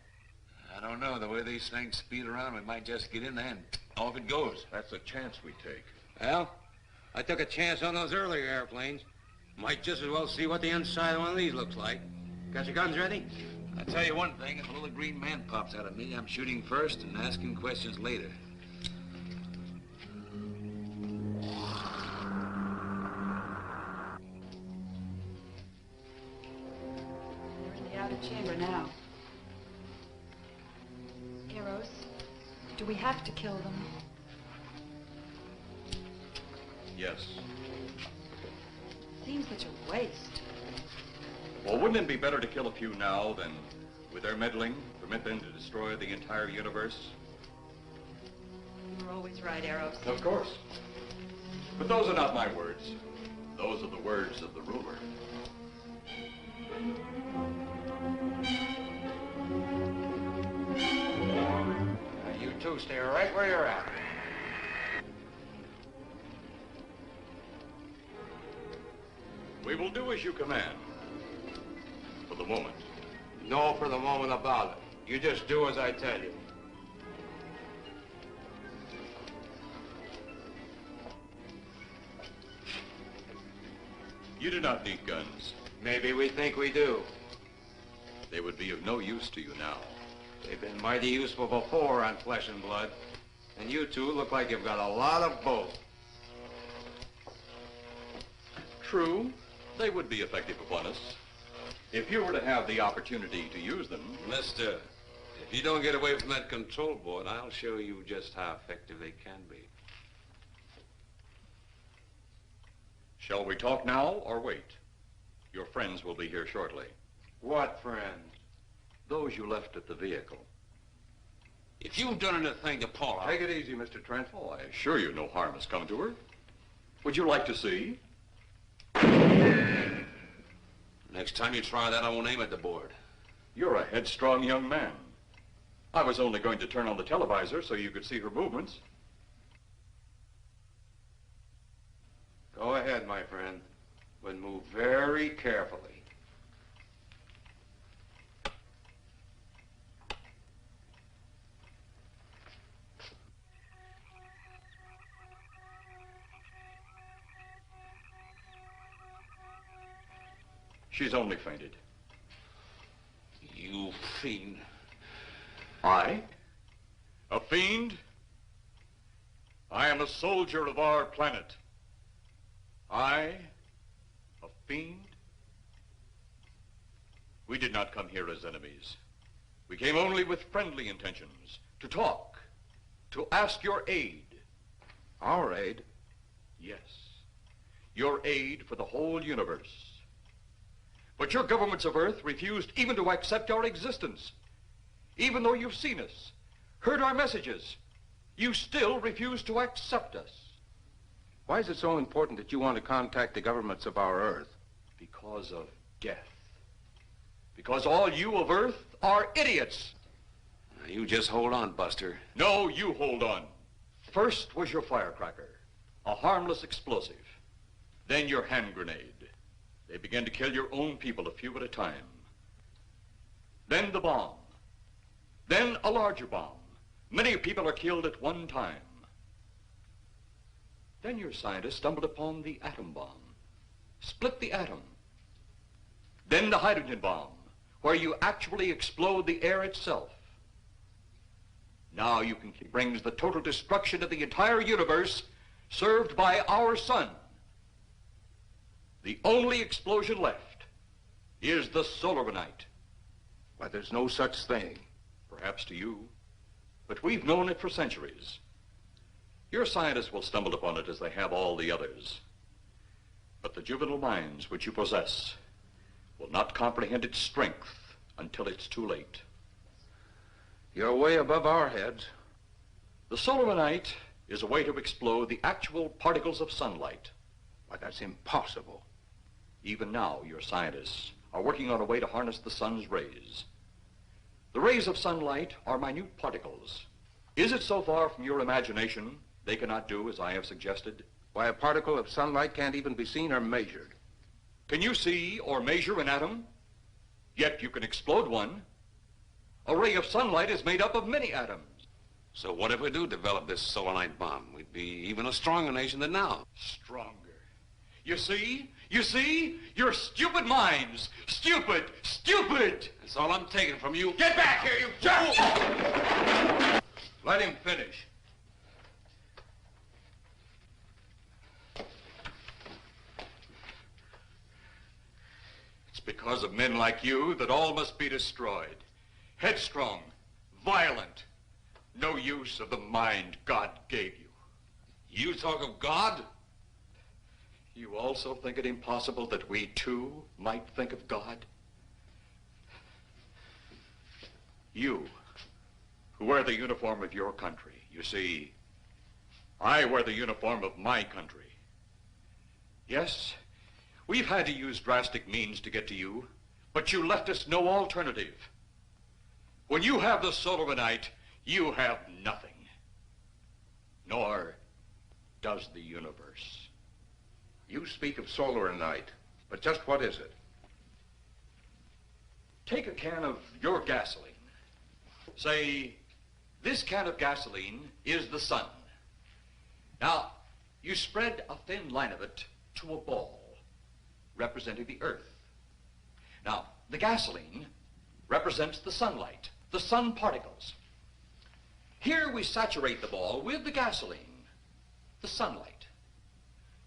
I don't know. The way these things speed around, we might just get in there and off it goes. That's a chance we take. Well, I took a chance on those earlier airplanes. Might just as well see what the inside of one of these looks like. Got your guns ready? I'll tell you one thing. If a little green man pops out of me, I'm shooting first and asking questions later. We're in the outer chamber now. Eros, do we have to kill them? Yes. Seems such a waste. Well, wouldn't it be better to kill a few now than, with their meddling, permit them to destroy the entire universe? You're always right, Eros. Of course. But those are not my words. Those are the words of the ruler. You two stay right where you're at. We will do as you command. For the moment. No for the moment about it. You just do as I tell you. You do not need guns. Maybe we think we do. They would be of no use to you now. They've been mighty useful before on flesh and blood. And you two look like you've got a lot of both. True. They would be effective upon us. If you were to have the opportunity to use them... Mister, if you don't get away from that control board, I'll show you just how effective they can be. Shall we talk now or wait? Your friends will be here shortly. What friends? Those you left at the vehicle. If you've done anything to Paula... Take it easy, Mr. Trent. Oh, I assure you no harm has come to her. Would you like to see? Next time you try that, I won't aim at the board. You're a headstrong young man. I was only going to turn on the televisor so you could see her movements. Go ahead, my friend, but move very carefully. She's only fainted. You fiend. I? A fiend? I am a soldier of our planet. I? A fiend? We did not come here as enemies. We came only with friendly intentions, to talk, to ask your aid. Our aid? Yes, your aid for the whole universe. But your governments of Earth refused even to accept our existence. Even though you've seen us, heard our messages, you still refuse to accept us. Why is it so important that you want to contact the governments of our Earth? Because of death. Because all you of Earth are idiots. Now, you just hold on, Buster. No, you hold on. First was your firecracker, a harmless explosive. Then your hand grenade. They began to kill your own people a few at a time. Then the bomb. Then a larger bomb. Many people are killed at one time. Then your scientists stumbled upon the atom bomb. split the atom. Then the hydrogen bomb, where you actually explode the air itself. Now you can brings the total destruction of the entire universe served by our sun. The only explosion left is the solarite. Why, there's no such thing. Perhaps to you, but we've known it for centuries. Your scientists will stumble upon it as they have all the others. But the juvenile minds which you possess will not comprehend its strength until it's too late. You're way above our heads. The solarite is a way to explode the actual particles of sunlight. Why, that's impossible. Even now, your scientists are working on a way to harness the sun's rays. The rays of sunlight are minute particles. Is it so far from your imagination they cannot do as I have suggested? Why, a particle of sunlight can't even be seen or measured. Can you see or measure an atom? Yet you can explode one. A ray of sunlight is made up of many atoms. So what if we do develop this solarite bomb? We'd be even a stronger nation than now. Stronger. You see? You see? Your stupid minds. Stupid! Stupid! That's all I'm taking from you. Get back here, you fool! Let him finish. It's because of men like you that all must be destroyed. Headstrong, violent, no use of the mind God gave you. You talk of God? You also think it impossible that we too might think of God? You, who wear the uniform of your country, you see, I wear the uniform of my country. Yes, we've had to use drastic means to get to you, but you left us no alternative. When you have the solarite, you have nothing. Nor does the universe. You speak of solarite, but just what is it? Take a can of your gasoline. Say, this can of gasoline is the sun. Now, you spread a thin line of it to a ball, representing the earth. Now, the gasoline represents the sunlight, the sun particles. Here we saturate the ball with the gasoline, the sunlight.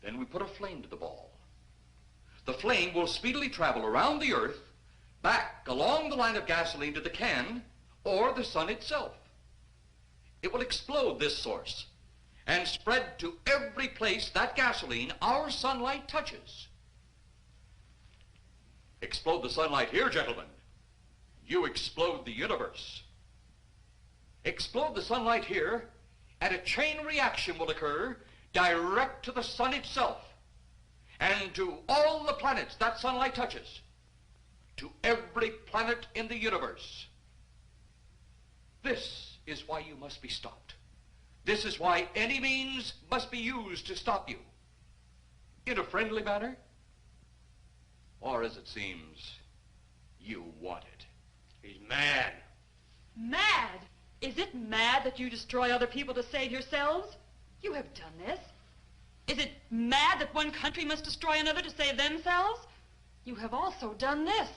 Then we put a flame to the ball. The flame will speedily travel around the earth, back along the line of gasoline to the can, or the sun itself. It will explode this source and spread to every place that gasoline, our sunlight, touches. Explode the sunlight here, gentlemen. You explode the universe. Explode the sunlight here, and a chain reaction will occur direct to the sun itself and to all the planets that sunlight touches, to every planet in the universe. This is why you must be stopped. This is why any means must be used to stop you. In a friendly manner, or as it seems, you want it. He's mad. Mad? Is it mad that you destroy other people to save yourselves? You have done this. Is it mad that one country must destroy another to save themselves? You have also done this.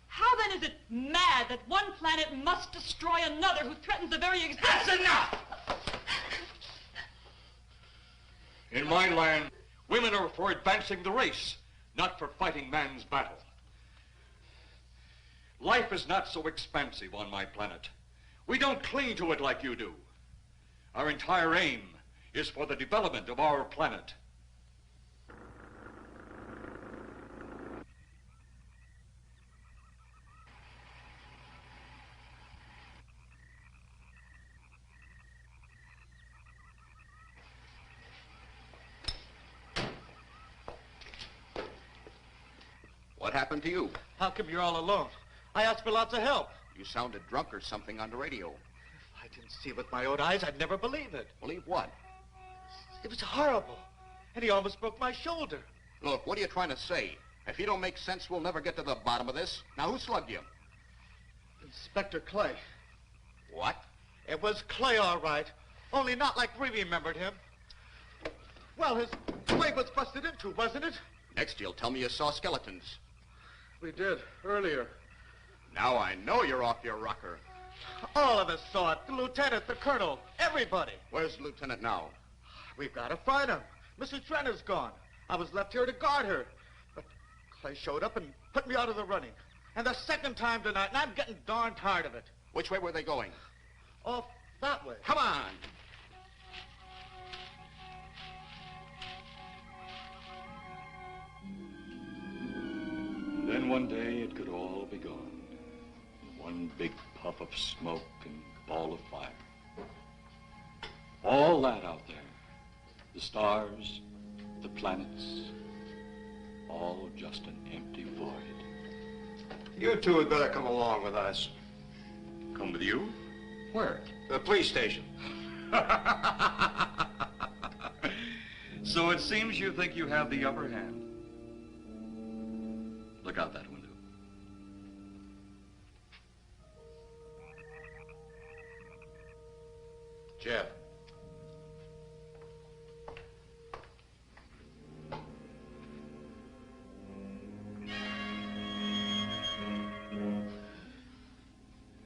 How then is it mad that one planet must destroy another who threatens the very existence? That's enough! In my land, women are for advancing the race, not for fighting man's battle. Life is not so expansive on my planet. We don't cling to it like you do. Our entire aim is for the development of our planet. What happened to you? How come you're all alone? I asked for lots of help. You sounded drunk or something on the radio. If I didn't see it with my own eyes, I'd never believe it. Believe what? It was horrible. And he almost broke my shoulder. Look, what are you trying to say? If you don't make sense, we'll never get to the bottom of this. Now, who slugged you? Inspector Clay. What? It was Clay, all right. Only not like we remembered him. Well, his way was busted into, wasn't it? Next, you'll tell me you saw skeletons. We did, earlier. Now I know you're off your rocker. All of us saw it. The lieutenant, the colonel, everybody. Where's the lieutenant now? We've got to find him. Mrs. Trent is gone. I was left here to guard her. But Clay showed up and put me out of the running. And the second time tonight, and I'm getting darn tired of it. Which way were they going? Off that way. Come on. Then one day it could all be gone. One big puff of smoke and ball of fire. All that out there, the stars, the planets, all just an empty void. You two had better come along with us. Come with you? Where? The police station. So it seems you think you have the upper hand. Look out that window. Jeff.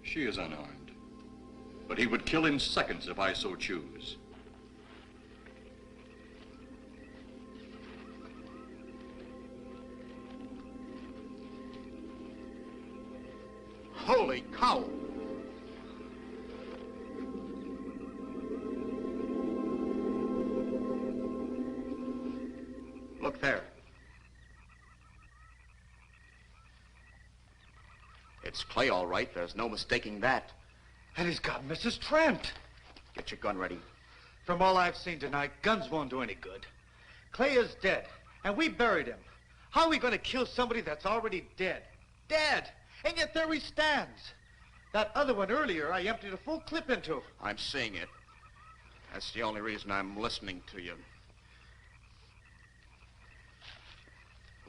She is unarmed, but he would kill in seconds if I so choose. Holy cow! Look there. It's Clay, all right. There's no mistaking that. And he's got Mrs. Trent. Get your gun ready. From all I've seen tonight, guns won't do any good. Clay is dead, and we buried him. How are we going to kill somebody that's already dead? Dead! And yet there he stands. That other one earlier, I emptied a full clip into. I'm seeing it. That's the only reason I'm listening to you.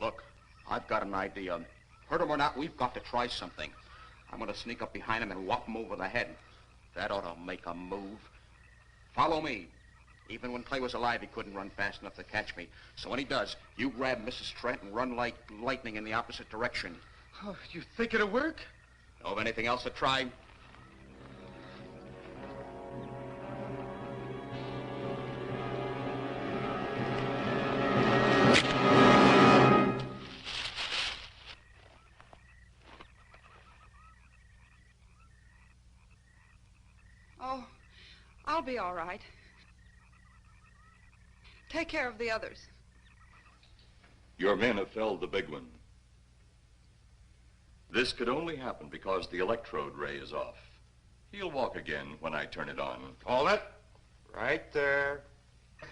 Look, I've got an idea. Hurt him or not, we've got to try something. I'm going to sneak up behind him and whop him over the head. That ought to make a move. Follow me. Even when Clay was alive, he couldn't run fast enough to catch me. So when he does, you grab Mrs. Trent and run like lightning in the opposite direction. Oh, you think it'll work? Know of anything else to try? Oh, I'll be all right. Take care of the others. Your men have felled the big one. This could only happen because the electrode ray is off. He'll walk again when I turn it on. Hold it. Right there.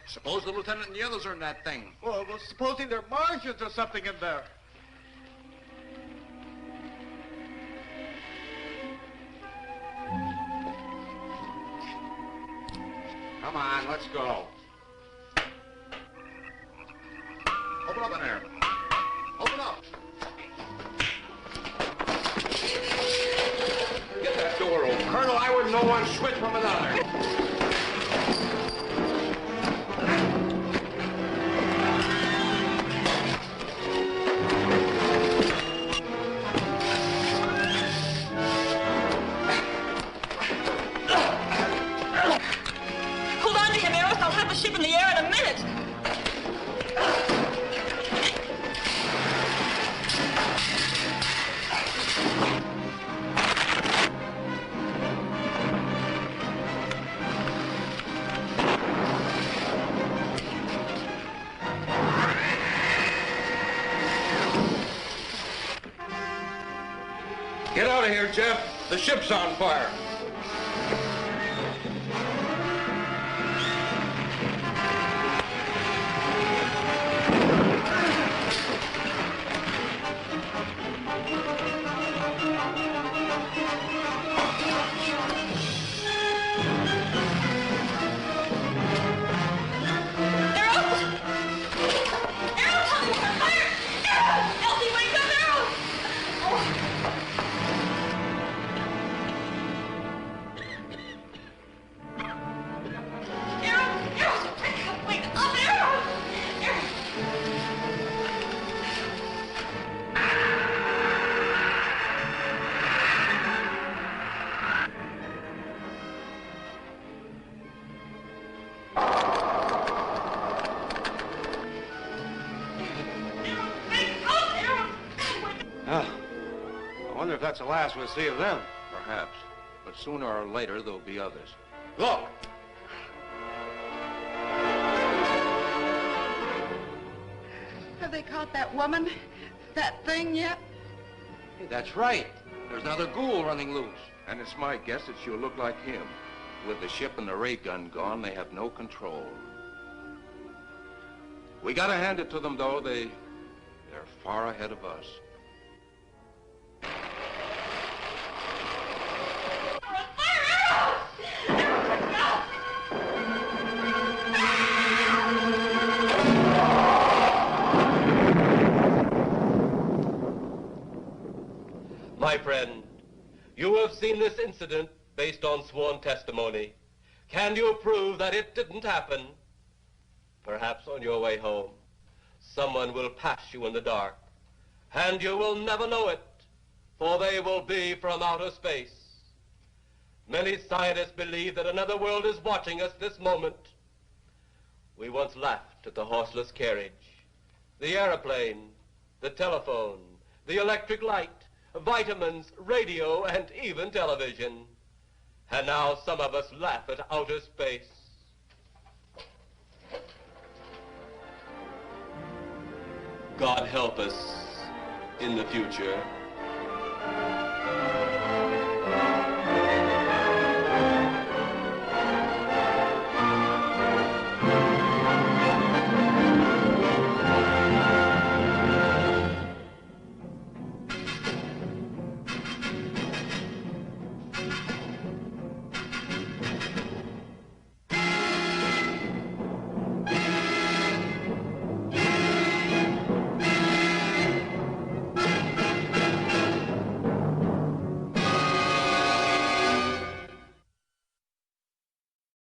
Suppose the lieutenant and the others are in that thing. Well, supposing there are Martians or something in there. Come on, let's go. Open up in there. Open up. Get that door open. Colonel, I wouldn't know one switch from another. Hold on to him, Eros. I'll have the ship in the air in a minute. Get out of here, Jeff. The ship's on fire. Oh, I wonder if that's the last we'll see of them. Perhaps. But sooner or later, there'll be others. Look! Have they caught that woman? That thing yet? Hey, that's right. There's another ghoul running loose. And it's my guess that she'll look like him. With the ship and the ray gun gone, they have no control. We gotta hand it to them, though. They're far ahead of us. My friend, you have seen this incident based on sworn testimony. Can you prove that it didn't happen? Perhaps on your way home, someone will pass you in the dark, and you will never know it, for they will be from outer space. Many scientists believe that another world is watching us this moment. We once laughed at the horseless carriage, the airplane, the telephone, the electric light, vitamins, radio, and even television. And now some of us laugh at outer space. God help us in the future.